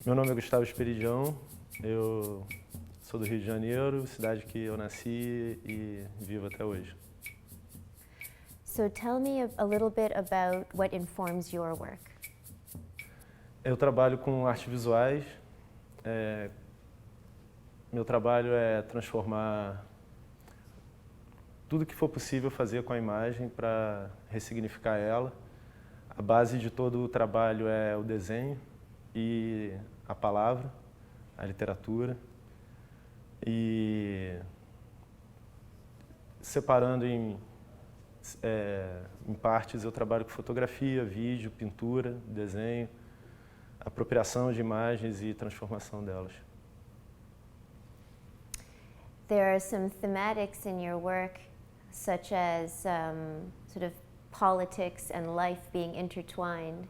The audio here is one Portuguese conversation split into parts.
Meu nome é Gustavo Esperidião, eu sou do Rio de Janeiro, cidade que eu nasci e vivo até hoje. So tell me a little bit about what informs your work. Eu trabalho com artes visuais, meu trabalho é transformar tudo que for possível fazer com a imagem para ressignificar ela. A base de todo o trabalho é o desenho e a palavra, a literatura. E separando em partes, eu trabalho com fotografia, vídeo, pintura, desenho, apropriação de imagens e transformação delas. There are some thematics in your work, such as sort of politics and life being intertwined.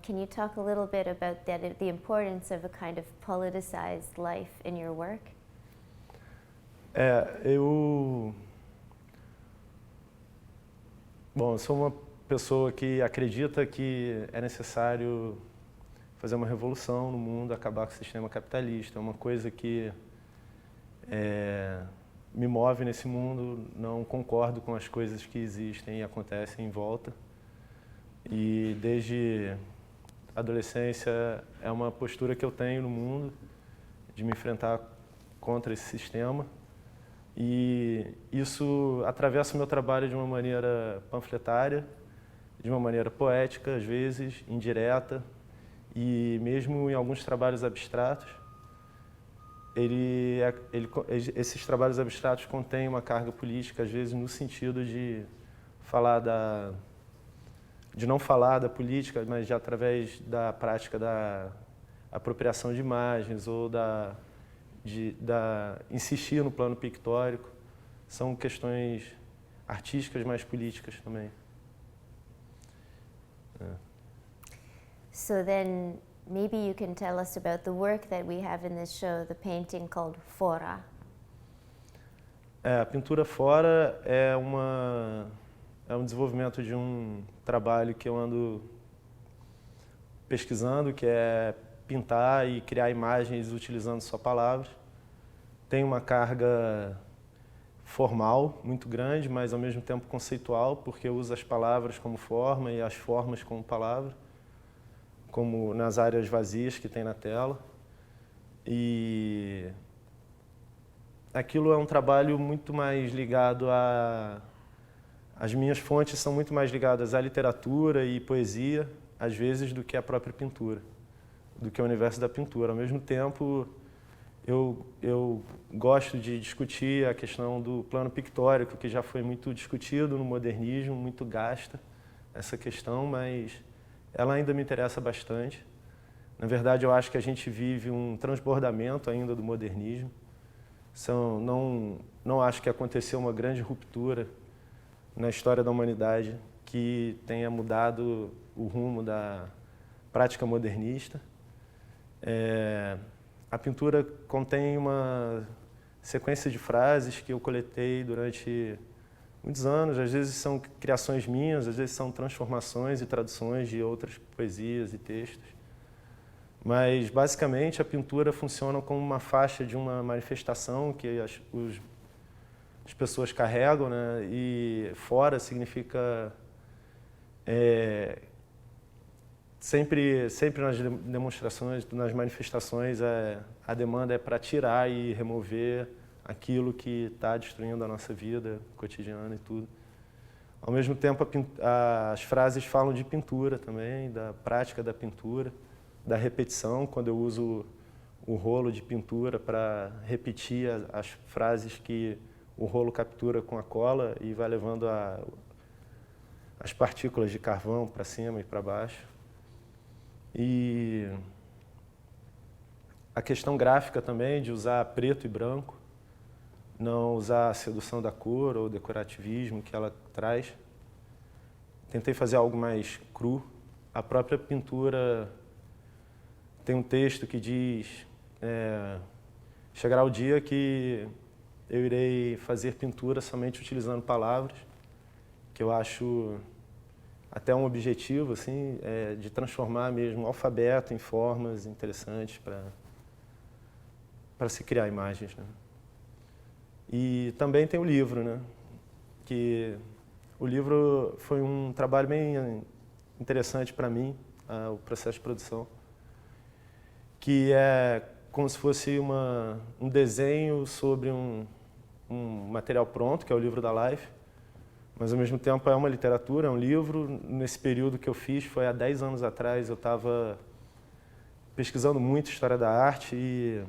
Can you talk a little bit about that, the importance of a kind of politicized life in your work? Eu sou uma pessoa que acredita que é necessário fazer uma revolução no mundo, acabar com o sistema capitalista. É uma coisa que me move nesse mundo, não concordo com as coisas que existem e acontecem em volta. E desde a adolescência é uma postura que eu tenho no mundo, de me enfrentar contra esse sistema. E isso atravessa o meu trabalho de uma maneira panfletária, de uma maneira poética, às vezes, indireta, e mesmo em alguns trabalhos abstratos. Esses trabalhos abstratos contêm uma carga política, às vezes no sentido de não falar da política, mas através da prática da apropriação de imagens ou insistir no plano pictórico. São questões artísticas, mais políticas também. So then maybe you can tell us about the work that we have in this show, the painting called Fora. A pintura Fora é um desenvolvimento de um trabalho que eu ando pesquisando, que é pintar e criar imagens utilizando só palavras. Tem uma carga formal muito grande, mas ao mesmo tempo conceitual, porque eu uso as palavras como forma e as formas como palavra, como nas áreas vazias que tem na tela. E aquilo é um trabalho muito mais ligado as minhas fontes são muito mais ligadas à literatura e poesia, às vezes, do que à própria pintura, do que ao universo da pintura. Ao mesmo tempo, eu gosto de discutir a questão do plano pictórico, que já foi muito discutido no modernismo, muito gasta essa questão, mas ela ainda me interessa bastante. Na verdade, eu acho que a gente vive um transbordamento ainda do modernismo. Não acho que aconteceu uma grande ruptura na história da humanidade que tenha mudado o rumo da prática modernista. A pintura contém uma sequência de frases que eu coletei durante muitos anos. Às vezes são criações minhas, às vezes são transformações e traduções de outras poesias e textos. Mas, basicamente, a pintura funciona como uma faixa de uma manifestação que as pessoas carregam, né? E Fora significa sempre nas demonstrações, nas manifestações, a demanda é para tirar e remover aquilo que está destruindo a nossa vida cotidiana e tudo. Ao mesmo tempo, as frases falam de pintura também, da prática da pintura, da repetição, quando eu uso o rolo de pintura para repetir as frases que o rolo captura com a cola e vai levando as partículas de carvão para cima e para baixo. E a questão gráfica também, de usar preto e branco, não usar a sedução da cor ou o decorativismo que ela traz. Tentei fazer algo mais cru. A própria pintura tem um texto que diz: chegará o dia que eu irei fazer pintura somente utilizando palavras, que eu acho até um objetivo assim, de transformar mesmo o alfabeto em formas interessantes para se criar imagens, né? E também tem o livro, né? Que o livro foi um trabalho bem interessante para mim, o processo de produção, que é como se fosse um desenho sobre um material pronto, que é o livro da Life, mas ao mesmo tempo é uma literatura, é um livro. Nesse período que eu fiz, foi há 10 anos atrás, eu estava pesquisando muito história da arte e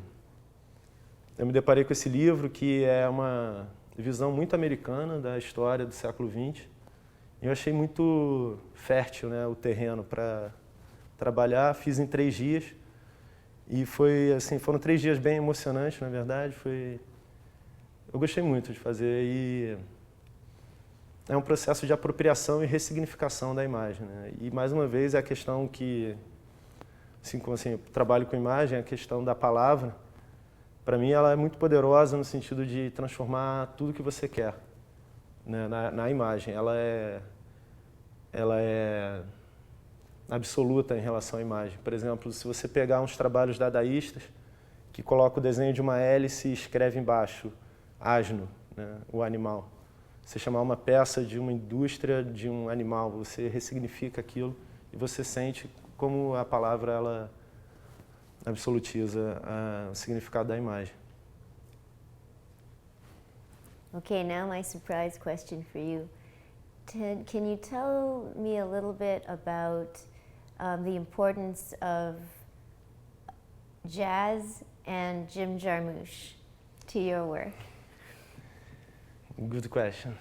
eu me deparei com esse livro, que é uma visão muito americana da história do século XX. E eu achei muito fértil, né, o terreno para trabalhar. Fiz em 3 dias e foram 3 dias bem emocionantes, na verdade. Eu gostei muito de fazer e é um processo de apropriação e ressignificação da imagem, né? E mais uma vez é a questão que, assim como eu trabalho com imagem, a questão da palavra, para mim ela é muito poderosa no sentido de transformar tudo que você quer, né, na imagem. Ela é absoluta em relação à imagem. Por exemplo, se você pegar uns trabalhos dadaístas que colocam o desenho de uma hélice e escreve embaixo asno, né, o animal. Você chamar uma peça de uma indústria de um animal, você ressignifica aquilo e você sente como a palavra ela absolutiza o significado da imagem. Okay, now my surprise question for you. Can you tell me a little bit about the importance of jazz and Jim Jarmusch to your work? Good question.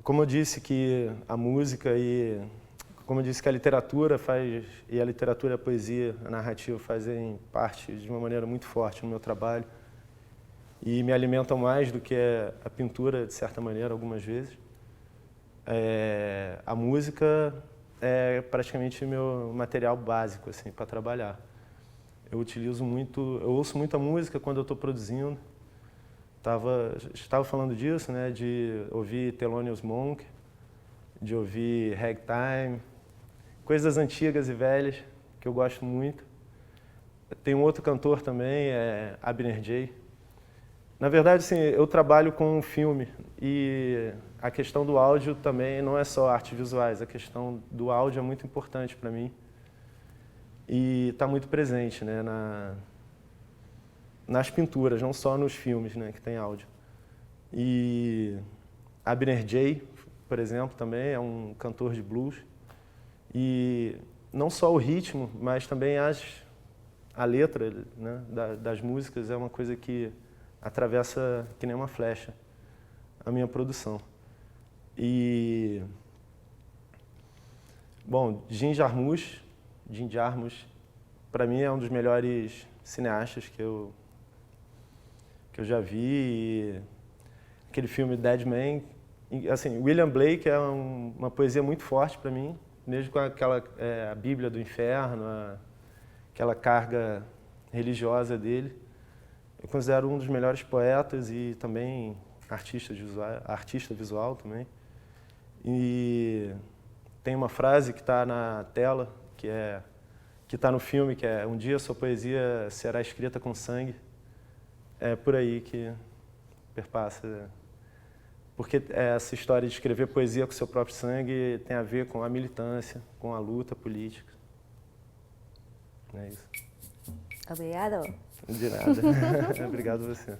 Como eu disse que a música como eu disse que a literatura e a literatura, a poesia, a narrativa fazem parte de uma maneira muito forte no meu trabalho e me alimentam mais do que a pintura, de certa maneira, algumas vezes. A música é praticamente meu material básico assim, para trabalhar. Eu ouço muita música quando eu estou produzindo. Estava falando disso, né, de ouvir Thelonious Monk, de ouvir ragtime, coisas antigas e velhas que eu gosto muito. Tem um outro cantor também, Abner Jay. Na verdade, assim, eu trabalho com filme e a questão do áudio também não é só artes visuais, a questão do áudio é muito importante para mim. E está muito presente, né, nas pinturas, não só nos filmes, né, que tem áudio. E Abner Jay, por exemplo, também é um cantor de blues. E não só o ritmo, mas também a letra, né, das músicas é uma coisa que atravessa que nem uma flecha a minha produção. E, bom, Jim Jarmusch, para mim é um dos melhores cineastas que eu já vi. E aquele filme Dead Man, assim, William Blake é uma poesia muito forte para mim, mesmo com aquela a Bíblia do Inferno, aquela carga religiosa dele. Eu considero um dos melhores poetas e também artista visual também. E tem uma frase que está na tela, que está no filme, que é: um dia sua poesia será escrita com sangue. É por aí que perpassa. Porque essa história de escrever poesia com seu próprio sangue tem a ver com a militância, com a luta política. É isso. Obrigado. De nada. Obrigado a você.